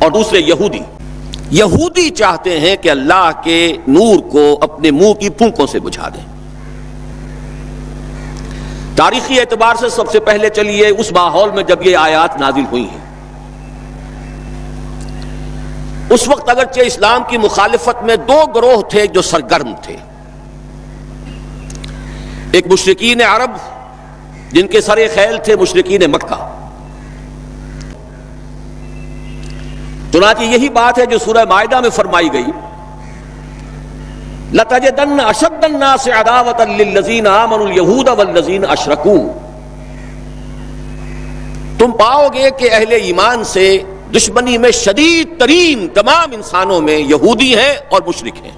اور دوسرے یہودی چاہتے ہیں کہ اللہ کے نور کو اپنے منہ کی پھونکوں سے بجھا دیں۔ تاریخی اعتبار سے سب سے پہلے چلیے اس ماحول میں جب یہ آیات نازل ہوئی ہیں، اس وقت اگرچہ اسلام کی مخالفت میں دو گروہ تھے جو سرگرم تھے۔ ایک مشرکین عرب جن کے سر خیل تھے مشرکین مکہ، چنانچہ یہی بات ہے جو سورہ مائدہ میں فرمائی گئی، لَتَجِدَنَّ أَشَدَّ النَّاسِ عَدَاوَةً لِلَّذِينَ آمَنُوا الْيَهُودَ وَالَّذِينَ أَشْرَكُوا، تم پاؤ گے کہ اہل ایمان سے دشمنی میں شدید ترین تمام انسانوں میں یہودی ہیں اور مشرک ہیں۔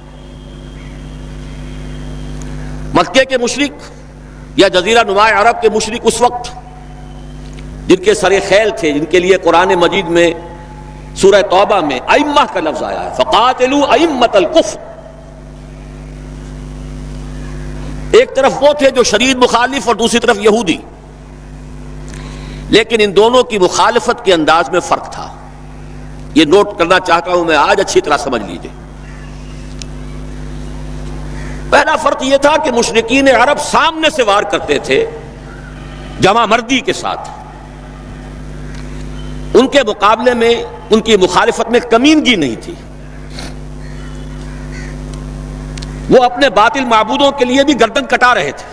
مکے کے مشرک یا جزیرہ نما عرب کے مشرک اس وقت جن کے سر خیل تھے، جن کے لیے قرآن مجید میں سورہ توبہ میں ائمہ کا لفظ آیا ہے، فَقَاتِلُوا أَئِمَّةَ الْكُفْرِ، ایک طرف وہ تھے جو شدید مخالف اور دوسری طرف یہودی، لیکن ان دونوں کی مخالفت کے انداز میں فرق تھا۔ یہ نوٹ کرنا چاہتا ہوں میں آج، اچھی طرح سمجھ لیجئے۔ پہلا فرق یہ تھا کہ مشرکین عرب سامنے سے وار کرتے تھے جمع مردی کے ساتھ، ان کے مقابلے میں ان کی مخالفت میں کمینگی نہیں تھی۔ وہ اپنے باطل معبودوں کے لیے بھی گردن کٹا رہے تھے۔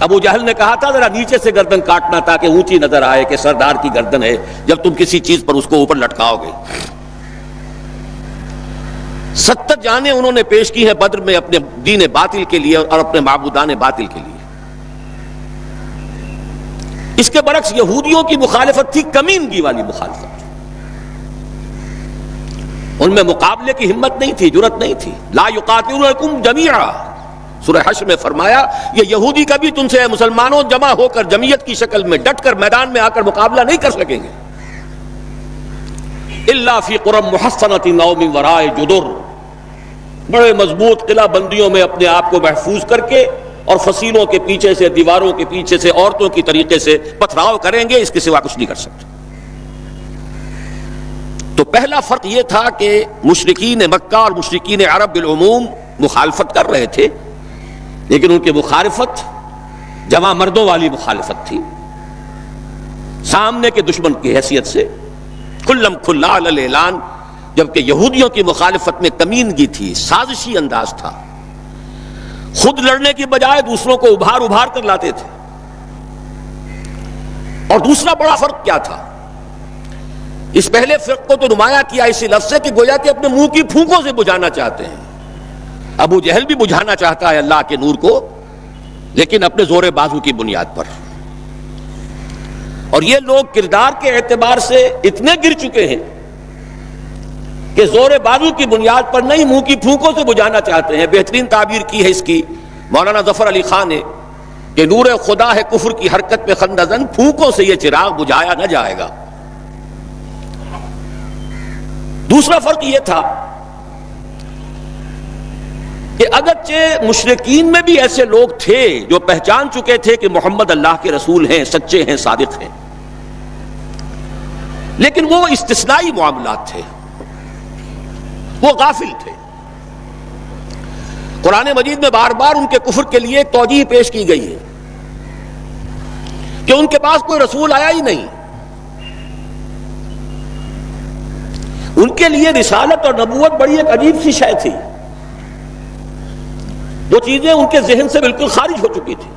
ابو جہل نے کہا تھا ذرا نیچے سے گردن کاٹنا تاکہ اونچی نظر آئے کہ سردار کی گردن ہے جب تم کسی چیز پر اس کو اوپر لٹکاؤ گے۔ 70 جانیں انہوں نے پیش کی ہیں بدر میں اپنے دین باطل کے لیے اور اپنے معبودان باطل کے لیے۔ اس کے برعکس یہودیوں کی مخالفت تھی کمینگی والی مخالفت، ان میں مقابلے کی ہمت نہیں تھی، جرأت نہیں تھی۔ لا یقاتلونکم جمیعا، سورہ حشر میں فرمایا یہ یہودی کبھی تم سے مسلمانوں جمع ہو کر جمعیت کی شکل میں ڈٹ کر میدان میں آ کر مقابلہ نہیں کر سکیں گے، الا فی قرى محصنۃ او من وراء جدر، بڑے مضبوط قلعہ بندیوں میں اپنے آپ کو محفوظ کر کے اور فصیلوں کے پیچھے سے، دیواروں کے پیچھے سے، عورتوں کی طریقے سے پتھراؤ کریں گے، اس کے سوا کچھ نہیں کر سکتے۔ تو پہلا فرق یہ تھا کہ مشرکین مکہ اور مشرکین عرب بالعموم مخالفت کر رہے تھے، لیکن ان کی مخالفت جمع مردوں والی مخالفت تھی، سامنے کے دشمن کی حیثیت سے کھلم کھلا علی الاعلان، جبکہ یہودیوں کی مخالفت میں کمینگی تھی، سازشی انداز تھا، خود لڑنے کی بجائے دوسروں کو ابھار ابھار کر لاتے تھے۔ اور دوسرا بڑا فرق کیا تھا، اس پہلے فرق کو تو نمایاں کیا اسی لفظ سے کہ گویا کہ اپنے منہ کی پھونکوں سے بجھانا چاہتے ہیں۔ ابو جہل بھی بجھانا چاہتا ہے اللہ کے نور کو، لیکن اپنے زور بازو کی بنیاد پر، اور یہ لوگ کردار کے اعتبار سے اتنے گر چکے ہیں کہ زور بازو کی بنیاد پر نہیں، منہ کی پھونکوں سے بجھانا چاہتے ہیں۔ بہترین تعبیر کی ہے اس کی مولانا ظفر علی خان نے کہ نور خدا ہے کفر کی حرکت پہ خندہ زن، پھونکوں سے یہ چراغ بجھایا نہ جائے گا۔ دوسرا فرق یہ تھا کہ اگرچہ مشرکین میں بھی ایسے لوگ تھے جو پہچان چکے تھے کہ محمد اللہ کے رسول ہیں، سچے ہیں، صادق ہیں، لیکن وہ استثنائی معاملات تھے، وہ غافل تھے۔ قرآن مجید میں بار بار ان کے کفر کے لیے ایک توجیہ پیش کی گئی ہے کہ ان کے پاس کوئی رسول آیا ہی نہیں، ان کے لیے رسالت اور نبوت بڑی ایک عجیب سی شے تھی، وہ چیزیں ان کے ذہن سے بالکل خارج ہو چکی تھی۔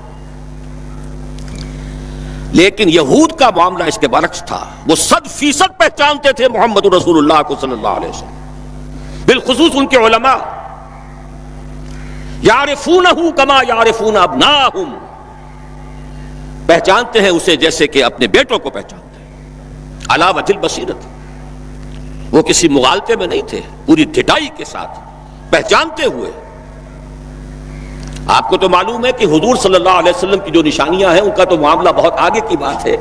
لیکن یہود کا معاملہ اس کے برعکس تھا، وہ 100% پہچانتے تھے محمد رسول اللہ کو صلی اللہ علیہ وسلم، بالخصوص ان کے علماء، یعرفونہ کما یعرفون ابناءہم، پہچانتے ہیں اسے جیسے کہ اپنے بیٹوں کو پہچانتے ہیں، علی وجہ البصیرۃ، وہ کسی مغالطے میں نہیں تھے، پوری ڈٹائی کے ساتھ پہچانتے ہوئے۔ آپ کو تو معلوم ہے کہ حضور صلی اللہ علیہ وسلم کی جو نشانیاں ہیں ان کا تو معاملہ بہت آگے کی بات ہے۔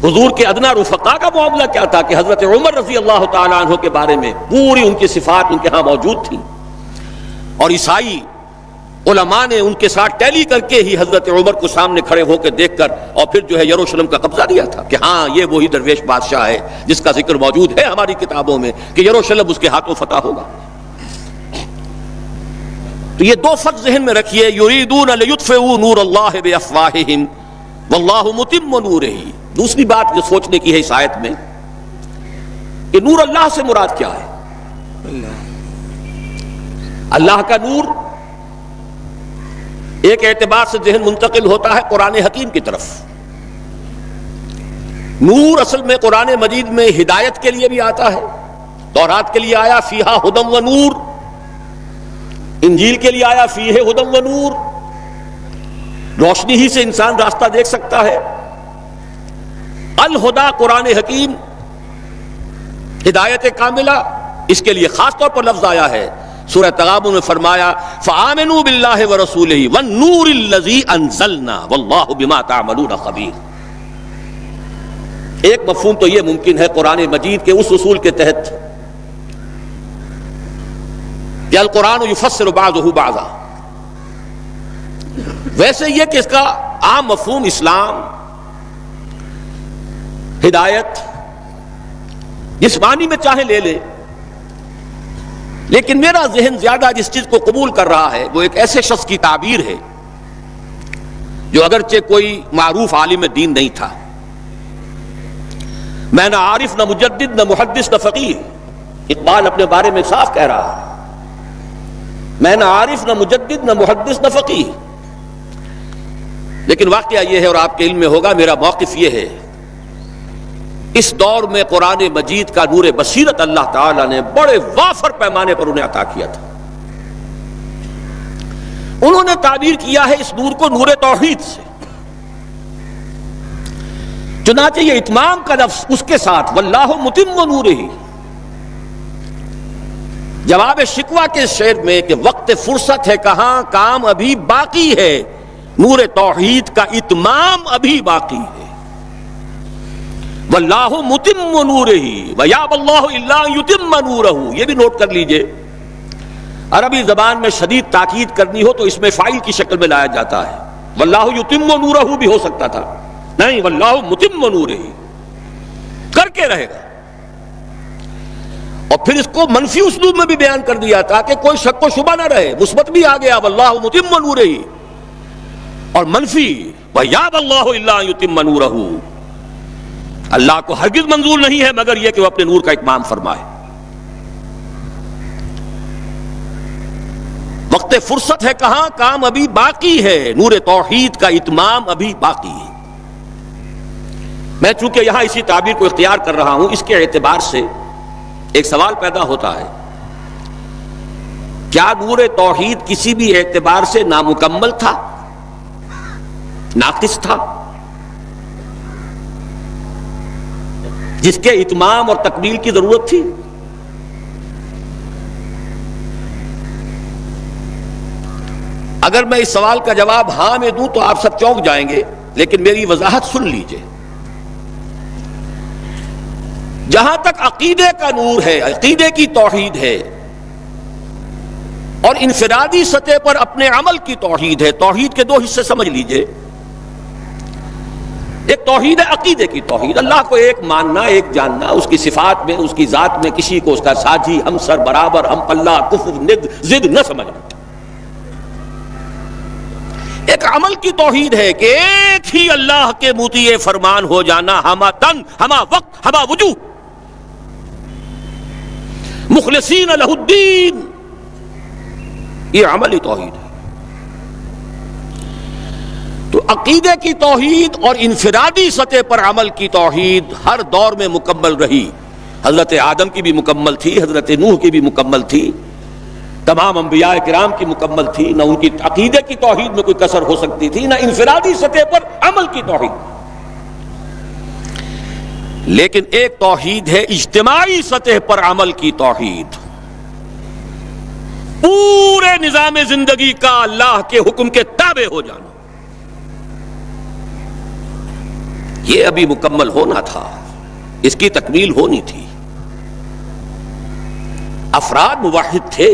حضور کے ادنا رفقا کا معاملہ کیا تھا کہ حضرت عمر رضی اللہ تعالیٰ عنہ کے بارے میں پوری ان کی صفات ان کے ہاں موجود تھی، اور عیسائی علماء نے ان کے ساتھ ٹیلی کر کے ہی حضرت عمر کو سامنے کھڑے ہو کے دیکھ کر اور پھر جو ہے یروشلم کا قبضہ لیا تھا کہ ہاں یہ وہی درویش بادشاہ ہے جس کا ذکر موجود ہے ہماری کتابوں میں کہ یروشلم اس کے ہاتھوں فتح ہوگا۔ تو یہ دو فرق ذہن میں رکھیے، یریدون لیطفئوا نور اللہ بافواہہم واللہ متم نورہ۔ دوسری بات جو سوچنے کی ہے اس آیت میں کہ نور اللہ سے مراد کیا ہے؟ اللہ کا نور ایک اعتبار سے ذہن منتقل ہوتا ہے قرآن حکیم کی طرف۔ نور اصل میں قرآن مجید میں ہدایت کے لیے بھی آتا ہے، تورات کے لیے آیا فیہا ھدی و نور، انجیل کے لیے آیا فیہ ھدی و نور، روشنی ہی سے انسان راستہ دیکھ سکتا ہے۔ الہدیٰ قرآن حکیم، ہدایت کاملہ، اس کے لیے خاص طور پر لفظ آیا ہے۔ سورہ تغابن میں فرمایا فآمنوا باللہ ورسولہ والنور الذی انزلنا واللہ بما تعملون خبیر۔ ایک مفہوم تو یہ ممکن ہے قرآن مجید کے اس اصول کے تحت کہ القرآن یفسر بعضہ بعضا، ویسے یہ کہ اس کا عام مفہوم اسلام، ہدایت، جس معنی میں چاہے لے لے، لیکن میرا ذہن زیادہ جس چیز کو قبول کر رہا ہے وہ ایک ایسے شخص کی تعبیر ہے جو اگرچہ کوئی معروف عالم دین نہیں تھا، میں نہ عارف نہ مجدد نہ محدث نہ فقیہ، اقبال اپنے بارے میں صاف کہہ رہا ہے، میں نہ عارف نہ مجدد نہ محدث نہ فقیہ، لیکن واقعہ یہ ہے اور آپ کے علم میں ہوگا، میرا موقف یہ ہے اس دور میں قرآن مجید کا نور بصیرت اللہ تعالیٰ نے بڑے وافر پیمانے پر انہیں عطا کیا تھا۔ انہوں نے تعبیر کیا ہے اس نور کو نور توحید سے، چنانچہ یہ اتمام کا لفظ اس کے ساتھ واللہ متم نورہ، جواب شکوہ کے شعر میں کہ وقت فرصت ہے کہاں، کام ابھی باقی ہے، نور توحید کا اتمام ابھی باقی ہے۔ واللہ متم نورہ ویابی اللہ الا ان یتم نورہ، یہ بھی نوٹ کر لیجئے، عربی زبان میں شدید تاکید کرنی ہو تو اس میں فاعل کی شکل میں لایا جاتا ہے، واللہ یتم نورہ بھی ہو سکتا تھا، نہیں واللہ متم نورہ، کر کے رہے گا۔ اور پھر اس کو منفی اسلوب میں بھی بیان کر دیا تاکہ کوئی شک و شبہ نہ رہے، مثبت بھی آ گیا واللہ متم نورہ، اور منفی ویابی اللہ الا ان یتم نورہ، اللہ کو ہرگز منظور نہیں ہے مگر یہ کہ وہ اپنے نور کا اتمام فرمائے۔ وقت فرصت ہے کہاں، کام ابھی باقی ہے، نور توحید کا اتمام ابھی باقی ہے۔ میں چونکہ یہاں اسی تعبیر کو اختیار کر رہا ہوں، اس کے اعتبار سے ایک سوال پیدا ہوتا ہے، کیا نور توحید کسی بھی اعتبار سے نامکمل تھا، ناقص تھا، جس کے اتمام اور تکمیل کی ضرورت تھی؟ اگر میں اس سوال کا جواب ہاں میں دوں تو آپ سب چونک جائیں گے، لیکن میری وضاحت سن لیجئے۔ جہاں تک عقیدے کا نور ہے، عقیدے کی توحید ہے، اور انفرادی سطح پر اپنے عمل کی توحید ہے، توحید کے دو حصے سمجھ لیجئے۔ ایک توحید ہے عقیدے کی توحید، اللہ کو ایک ماننا، ایک جاننا، اس کی صفات میں، اس کی ذات میں کسی کو اس کا ساجی، ہمسر، برابر، ہم پلہ، کفر، ند، ضد نہ سمجھنا۔ ایک عمل کی توحید ہے کہ ایک ہی اللہ کے مطیع فرمان ہو جانا، ہما تن، ہما وقت، ہما وجوہ، مخلصین لہ الدین، یہ عملی توحید ہے۔ تو عقیدے کی توحید اور انفرادی سطح پر عمل کی توحید ہر دور میں مکمل رہی، حضرت آدم کی بھی مکمل تھی، حضرت نوح کی بھی مکمل تھی، تمام انبیاء کرام کی مکمل تھی، نہ ان کی عقیدے کی توحید میں کوئی کسر ہو سکتی تھی، نہ انفرادی سطح پر عمل کی توحید۔ لیکن ایک توحید ہے اجتماعی سطح پر عمل کی توحید، پورے نظام زندگی کا اللہ کے حکم کے تابع ہو جانا، یہ ابھی مکمل ہونا تھا، اس کی تکمیل ہونی تھی۔ افراد موحد تھے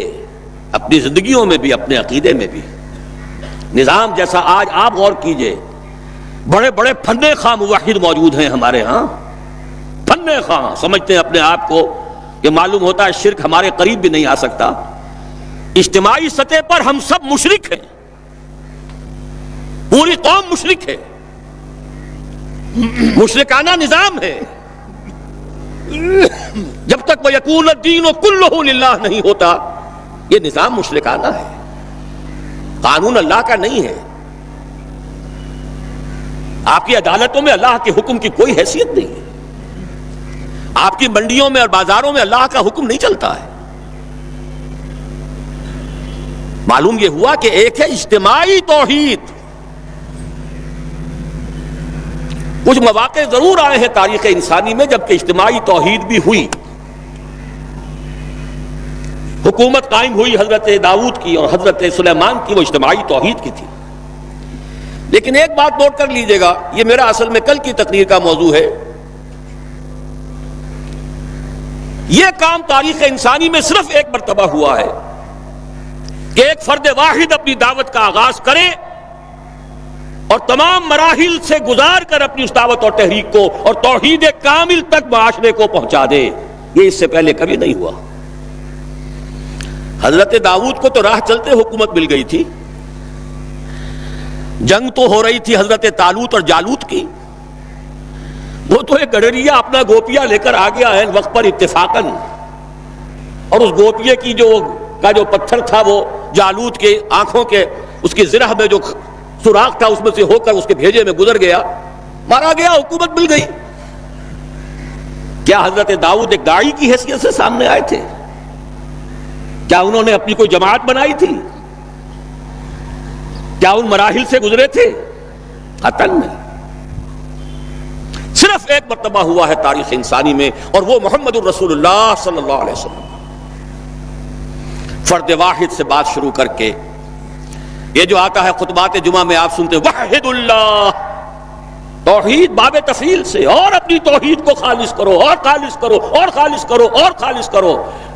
اپنی زندگیوں میں بھی، اپنے عقیدے میں بھی، نظام جیسا آج آپ غور کیجئے، بڑے بڑے فن خواہ موحد موجود ہیں ہمارے ہاں، فن خواہ سمجھتے ہیں اپنے آپ کو کہ معلوم ہوتا ہے شرک ہمارے قریب بھی نہیں آ سکتا۔ اجتماعی سطح پر ہم سب مشرک ہیں، پوری قوم مشرک ہے، مشرکانہ نظام ہے۔ جب تک وَيَكُونَ الدِّينُ كُلُّهُ لِلَّهِ نہیں ہوتا، یہ نظام مشرکانہ ہے، قانون اللہ کا نہیں ہے۔ آپ کی عدالتوں میں اللہ کے حکم کی کوئی حیثیت نہیں ہے، آپ کی منڈیوں میں اور بازاروں میں اللہ کا حکم نہیں چلتا ہے۔ معلوم یہ ہوا کہ ایک ہے اجتماعی توحید۔ کچھ مواقع ضرور آئے ہیں تاریخ انسانی میں جبکہ اجتماعی توحید بھی ہوئی، حکومت قائم ہوئی حضرت داؤد کی اور حضرت سلیمان کی، وہ اجتماعی توحید کی تھی۔ لیکن ایک بات نوٹ کر لیجئے گا، یہ میرا اصل میں کل کی تقریر کا موضوع ہے، یہ کام تاریخ انسانی میں صرف ایک مرتبہ ہوا ہے کہ ایک فرد واحد اپنی دعوت کا آغاز کرے اور تمام مراحل سے گزار کر اپنی اس دعوت اور تحریک کو اور توحید کامل تک معاشرے کو پہنچا دے۔ یہ اس سے پہلے کبھی نہیں ہوا۔ حضرت داؤد کو تو راہ چلتے حکومت مل گئی تھی، جنگ تو ہو رہی تھی حضرت طالوت اور جالوت کی، وہ تو ایک گڈریا اپنا گوپیا لے کر آ گیا ہے وقت پر اتفاقاً، اور اس گوپیے کی جو پتھر تھا وہ جالوت کے آنکھوں کے اس کی زرہ میں جو سوراخ تھا اس میں سے ہو کر اس کے بھیجے میں گزر گیا، مارا گیا، حکومت مل گئی۔ کیا حضرت داؤد ایک داعی کی حیثیت سے سامنے آئے تھے؟ کیا انہوں نے اپنی کوئی جماعت بنائی تھی؟ کیا ان مراحل سے گزرے تھے؟ قطعاً نہیں۔ صرف ایک مرتبہ ہوا ہے تاریخ انسانی میں، اور وہ محمد الرسول اللہ صلی اللہ علیہ وسلم، فرد واحد سے بات شروع کر کے یہ جو آتا ہے خطبات جمعہ میں آپ سنتے وحد اللہ، توحید باب تفعیل سے، اور اپنی توحید کو خالص کرو اور خالص کرو اور خالص کرو اور خالص کرو،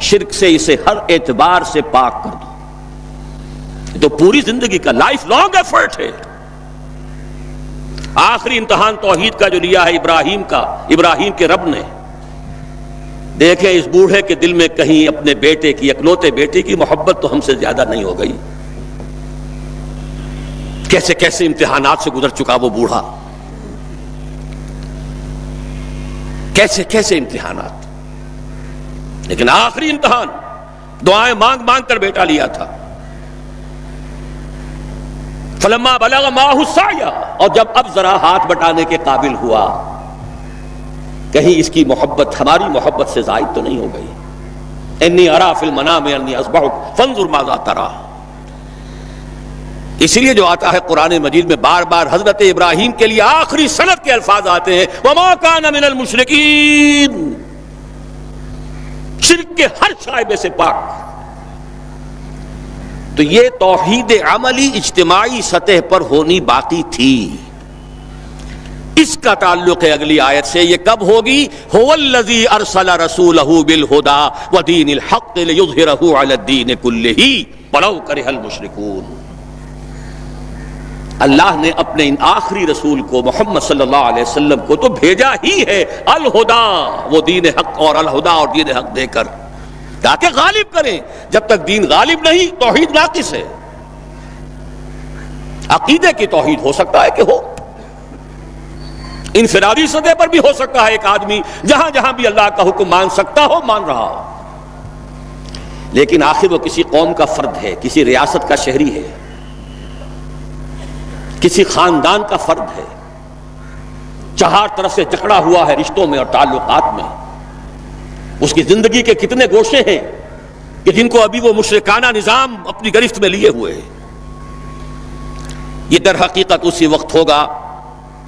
شرک سے اسے ہر اعتبار سے پاک کر دو۔ تو پوری زندگی کا لائف لانگ ایفرٹ ہے۔ آخری امتحان توحید کا جو لیا ہے ابراہیم کے رب نے، دیکھیں اس بوڑھے کے دل میں کہیں اپنے بیٹے کی، اکلوتے بیٹے کی محبت تو ہم سے زیادہ نہیں ہو گئی؟ کیسے کیسے امتحانات سے گزر چکا وہ بوڑھا، کیسے کیسے امتحانات، لیکن آخری امتحان دعائیں مانگ مانگ کر بیٹا لیا تھا۔ فلما بلغ معه السعی، اور جب اب ذرا ہاتھ بٹانے کے قابل ہوا، کہیں اس کی محبت ہماری محبت سے زائد تو نہیں ہو گئی؟ انی ارا فی المنام انی اذبحک فانظر ماذا تری۔ اس لیے جو آتا ہے قرآن مجید میں بار بار حضرت ابراہیم کے لیے آخری سند کے الفاظ آتے ہیں وما کان من المشرکین، شرک کے ہر شائبے سے پاک۔ تو یہ توحید عملی اجتماعی سطح پر ہونی باقی تھی۔ اس کا تعلق ہے اگلی آیت سے، یہ کب ہوگی؟ هو الذی ارسل رسولہ بالہدی ودین الحق لیظہرہ علی الدین کلہ ولو کرہ المشرکون۔ اللہ نے اپنے ان آخری رسول کو محمد صلی اللہ علیہ وسلم کو تو بھیجا ہی ہے الہدا، وہ دین حق اور الہدا اور دین حق دے کر، تاکہ غالب کریں۔ جب تک دین غالب نہیں توحید ناقص ہے۔ عقیدے کی توحید ہو سکتا ہے کہ ہو، انفرادی سطح پر بھی ہو سکتا ہے، ایک آدمی جہاں جہاں بھی اللہ کا حکم مان سکتا ہو مان رہا ہو، لیکن آخر وہ کسی قوم کا فرد ہے، کسی ریاست کا شہری ہے، کسی خاندان کا فرد ہے، چار طرف سے جکڑا ہوا ہے رشتوں میں اور تعلقات میں۔ اس کی زندگی کے کتنے گوشے ہیں کہ جن کو ابھی وہ مشرکانہ نظام اپنی گرفت میں لیے ہوئے ہیں۔ یہ در حقیقت اسی وقت ہوگا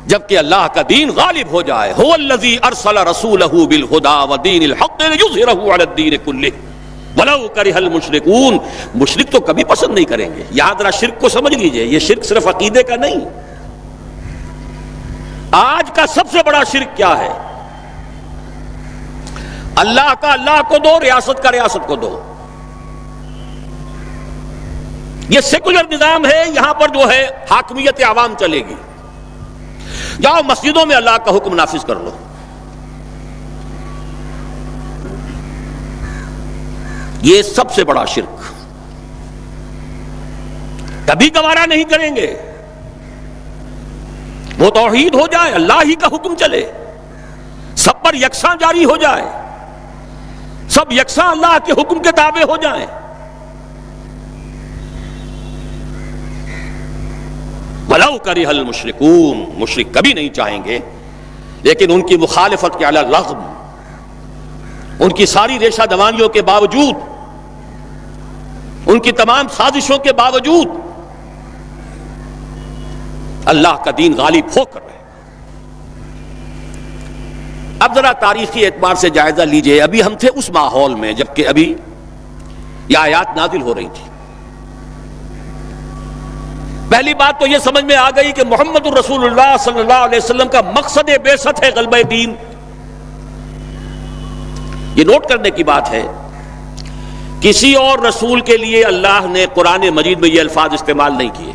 جبکہ اللہ کا دین غالب ہو جائے۔ هو الذی ارسل رسولہ بالہدی ودین الحق لیظہرہ علی الدین کلہ ولو کرہ المشرکون۔ مشرک تو کبھی پسند نہیں کریں گے۔ یہاں ذرا شرک کو سمجھ لیجئے، یہ شرک صرف عقیدے کا نہیں۔ آج کا سب سے بڑا شرک کیا ہے؟ اللہ کا اللہ کو دو، ریاست کا ریاست کو دو۔ یہ سیکولر نظام ہے، یہاں پر جو ہے حاکمیت عوام چلے گی، جاؤ مسجدوں میں اللہ کا حکم نافذ کر لو۔ یہ سب سے بڑا شرک، کبھی گوارا نہیں کریں گے۔ وہ توحید ہو جائے، اللہ ہی کا حکم چلے، سب پر یکساں جاری ہو جائے، سب یکساں اللہ کے حکم کے تابع ہو جائیں۔ وَلَوْ كَرِهَ الْمُشْرِكُونَ، مشرک کبھی نہیں چاہیں گے، لیکن ان کی مخالفت کے علی الرغم، ان کی ساری ریشہ دوانیوں کے باوجود، ان کی تمام سازشوں کے باوجود اللہ کا دین غالب ہو کر رہے۔ اب ذرا تاریخی اعتبار سے جائزہ لیجئے، ابھی ہم تھے اس ماحول میں جبکہ ابھی یہ آیات نازل ہو رہی تھی۔ پہلی بات تو یہ سمجھ میں آ گئی کہ محمد الرسول اللہ صلی اللہ علیہ وسلم کا مقصد بعثت ہے غلبہ دین۔ یہ نوٹ کرنے کی بات ہے، کسی اور رسول کے لیے اللہ نے قرآن مجید میں یہ الفاظ استعمال نہیں کیے۔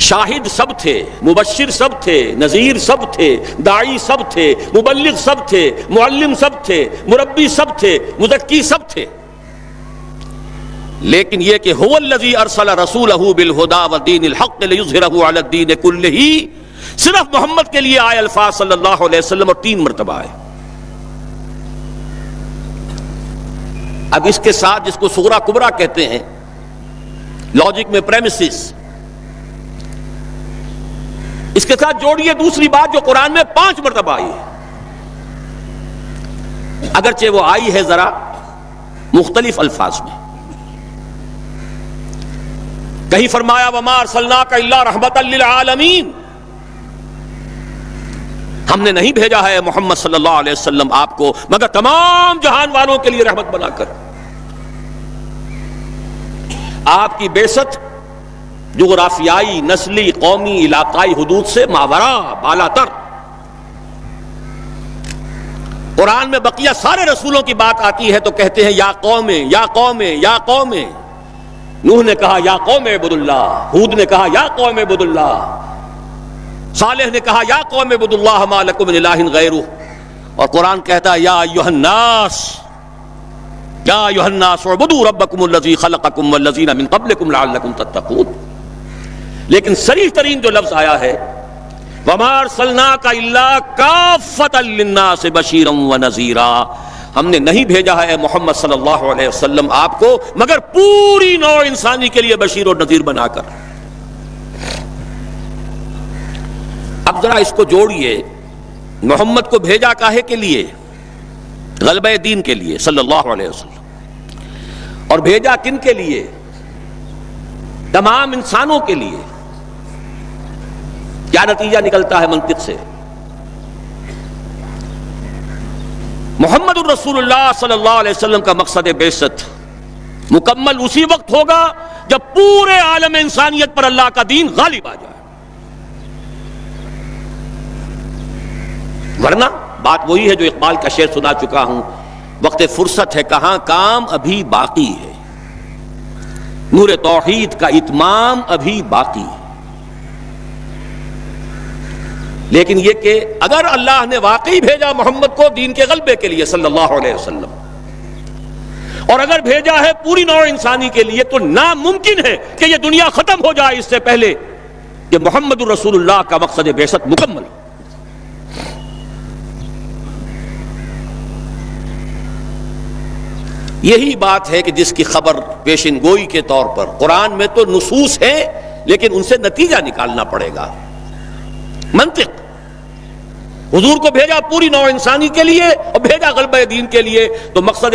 شاہد سب تھے، مبشر سب تھے، نذیر سب تھے، داعی سب تھے، مبلغ سب تھے، معلم سب تھے، مربی سب تھے، مزکی سب تھے، لیکن یہ کہ هو الذی ارسل رسولہ بالہدی ودین الحق لیظہرہ علی الدین کلہ، صرف محمد کے لیے آئے الفاظ صلی اللہ علیہ وسلم، اور 3 مرتبہ آئے۔ اب اس کے ساتھ جس کو صغرا کبرا کہتے ہیں لاجک میں پریمیسز، اس کے ساتھ جوڑیے دوسری بات جو قرآن میں 5 مرتبہ آئی ہے، اگرچہ وہ آئی ہے ذرا مختلف الفاظ میں۔ کہیں فرمایا وَمَا أَرْسَلْنَاكَ إِلَّا رَحْمَةً لِّلْعَالَمِينَ، ہم نے نہیں بھیجا ہے محمد صلی اللہ علیہ وسلم آپ کو مگر تمام جہان والوں کے لیے رحمت بنا کر۔ آپ کی بعثت جغرافیائی، نسلی، قومی، علاقائی حدود سے ماوراء، بالا تر۔ قرآن میں بقیہ سارے رسولوں کی بات آتی ہے تو کہتے ہیں یا قوم، یا قوم، یا قوم۔ نوح نے کہا یا قوم اعبدوا اللہ، ہود نے کہا یا قوم اعبدوا اللہ، صالح نے کہا یا قوم اعبدوا اللہ ما لکم من الہ غیرہ، اور قرآن کہتا ہے یا ایھا الناس، یا ایھا الناس اعبدوا ربکم الذی خلقکم والذین من قبلکم لعلکم تتقون۔ لیکن صریح ترین جو لفظ آیا ہے وَمَا أَرْسَلْنَاكَ إِلَّا كَافَّةً لِلنَّاسِ بَشِيرًا وَنَذِيرًا، ہم نے نہیں بھیجا ہے محمد صلی اللہ علیہ وسلم آپ کو مگر پوری نوع انسانی کے لیے بشیر اور نذیر بنا کر۔ اب ذرا اس کو جوڑیے، محمد کو بھیجا کاہے کے لیے؟ غلبہ دین کے لیے صلی اللہ علیہ وسلم، اور بھیجا کن کے لیے؟ تمام انسانوں کے لیے۔ کیا نتیجہ نکلتا ہے منطق سے؟ محمد الرسول اللہ صلی اللہ علیہ وسلم کا مقصد بعثت مکمل اسی وقت ہوگا جب پورے عالم انسانیت پر اللہ کا دین غالب آ جائے، ورنہ بات وہی ہے جو اقبال کا شعر سنا چکا ہوں، وقت فرصت ہے کہاں کام ابھی باقی ہے، نور توحید کا اتمام ابھی باقی ہے۔ لیکن یہ کہ اگر اللہ نے واقعی بھیجا محمد کو دین کے غلبے کے لیے صلی اللہ علیہ وسلم، اور اگر بھیجا ہے پوری نوع انسانی کے لیے، تو ناممکن ہے کہ یہ دنیا ختم ہو جائے اس سے پہلے کہ محمد الرسول اللہ کا مقصد بعثت مکمل ہو۔ یہی بات ہے کہ جس کی خبر پیشن گوئی کے طور پر قرآن میں تو نصوص ہیں، لیکن ان سے نتیجہ نکالنا پڑے گا، منطق۔ حضور کو بھیجا پوری نوع انسانی کے لیے اور بھیجا غلبہ دین کے لیے، تو مقصد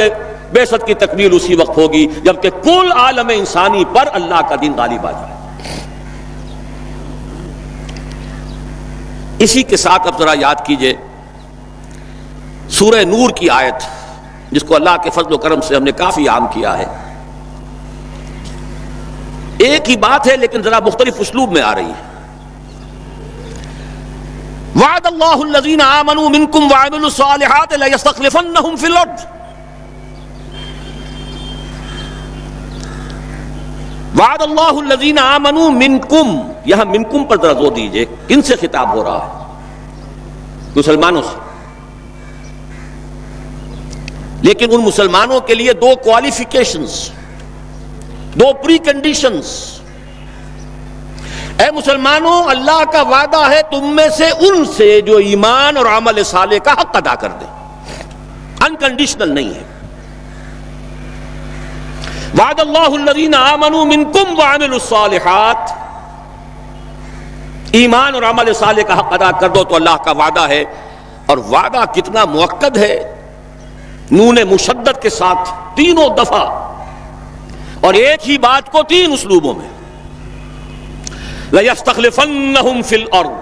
بعثت کی تکمیل اسی وقت ہوگی جبکہ کل عالم انسانی پر اللہ کا دین غالب آ جائے۔ اسی کے ساتھ اب ذرا یاد کیجئے سورہ نور کی آیت، جس کو اللہ کے فضل و کرم سے ہم نے کافی عام کیا ہے۔ ایک ہی بات ہے لیکن ذرا مختلف اسلوب میں آ رہی ہے۔ وعد اللہ الذین آمنوا منکم وعملوا الصالحات لیستخلفنہم فی الارض، وعد اللہ الذین آمنوا منکم، یہاں منکم پر ذرا زور دیجئے، کن سے خطاب ہو رہا ہے؟ مسلمانوں سے، لیکن ان مسلمانوں کے لیے دو کوالیفیکیشنز، دو پری کنڈیشنز۔ اے مسلمانوں، اللہ کا وعدہ ہے تم میں سے ان سے جو ایمان اور عمل صالح کا حق ادا کر دیں، انکنڈیشنل نہیں ہے۔ وعد اللہ الذین آمنوا منکم وعملوا الصالحات، ایمان اور عمل صالح کا حق ادا کر دو تو اللہ کا وعدہ ہے، اور وعدہ کتنا مؤکد ہے، نون مشدد کے ساتھ تینوں دفعہ، اور ایک ہی بات کو تین اسلوبوں میں۔ لَيَسْتَخْلِفَنَّهُمْ فِي الْأَرْضِ،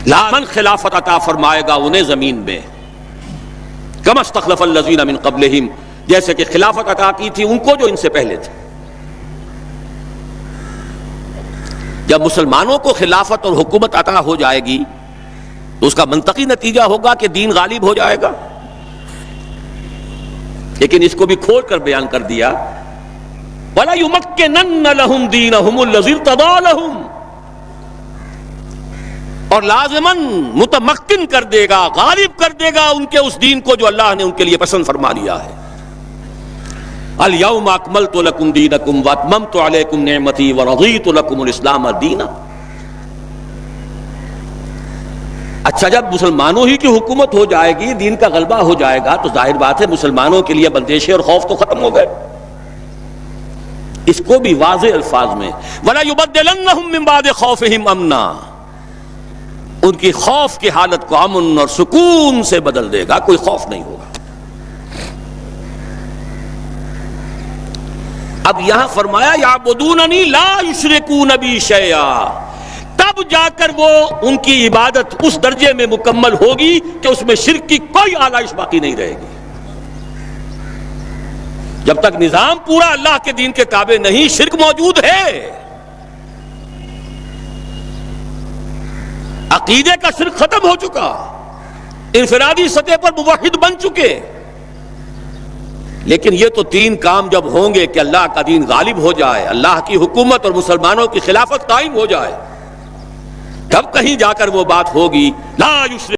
لامن خلافت عطا فرمائے گا انہیں زمین میں، كَمَا اسْتَخْلَفَ الَّذِينَ مِن قَبْلِهِمْ، جیسے کہ خلافت عطا کی تھی ان کو جو ان سے پہلے تھے۔ جب مسلمانوں کو خلافت اور حکومت عطا ہو جائے گی تو اس کا منطقی نتیجہ ہوگا کہ دین غالب ہو جائے گا، لیکن اس کو بھی کھول کر بیان کر دیا، وَلَا يُمَكِّنَنَّ لَهُمْ دِينَهُمُ الَّذِي ارْتَضَىٰ لَهُمْ، اور لازماً متمکن کر دے گا، غالب کر دے گا ان کے اس دین کو جو اللہ نے ان کے لیے پسند فرما لیا ہے۔ الْيَوْمَ أَكْمَلْتُ لَكُمْ دِينَكُمْ وَأَتْمَمْتُ عَلَيْكُمْ نِعْمَتِي وَرَضِيتُ لَكُمُ الْإِسْلَامَ دِينًا۔ اچھا، جب مسلمانوں ہی کی حکومت ہو جائے گی، دین کا غلبہ ہو جائے گا، تو ظاہر بات ہے مسلمانوں کے لیے بندشیں اور خوف تو ختم ہو گئے۔ اس کو بھی واضح الفاظ میں وَلَا يُبَدِّلَنَّهُم مِّن بَعْدِ خَوْفِهِمْ أَمْنًا، ان کی خوف کی حالت کو امن اور سکون سے بدل دے گا، کوئی خوف نہیں ہوگا۔ اب یہاں فرمایا یعبدوننی لا یشرکون بی شیئا، تب جا کر وہ ان کی عبادت اس درجے میں مکمل ہوگی کہ اس میں شرک کی کوئی آلائش باقی نہیں رہے گی۔ جب تک نظام پورا اللہ کے دین کے تابع نہیں، شرک موجود ہے، عقیدے کا شرک ختم ہو چکا، انفرادی سطح پر موحد بن چکے، لیکن یہ تو تین کام جب ہوں گے کہ اللہ کا دین غالب ہو جائے، اللہ کی حکومت اور مسلمانوں کی خلافت قائم ہو جائے، تب کہیں جا کر وہ بات ہوگی لا یشرک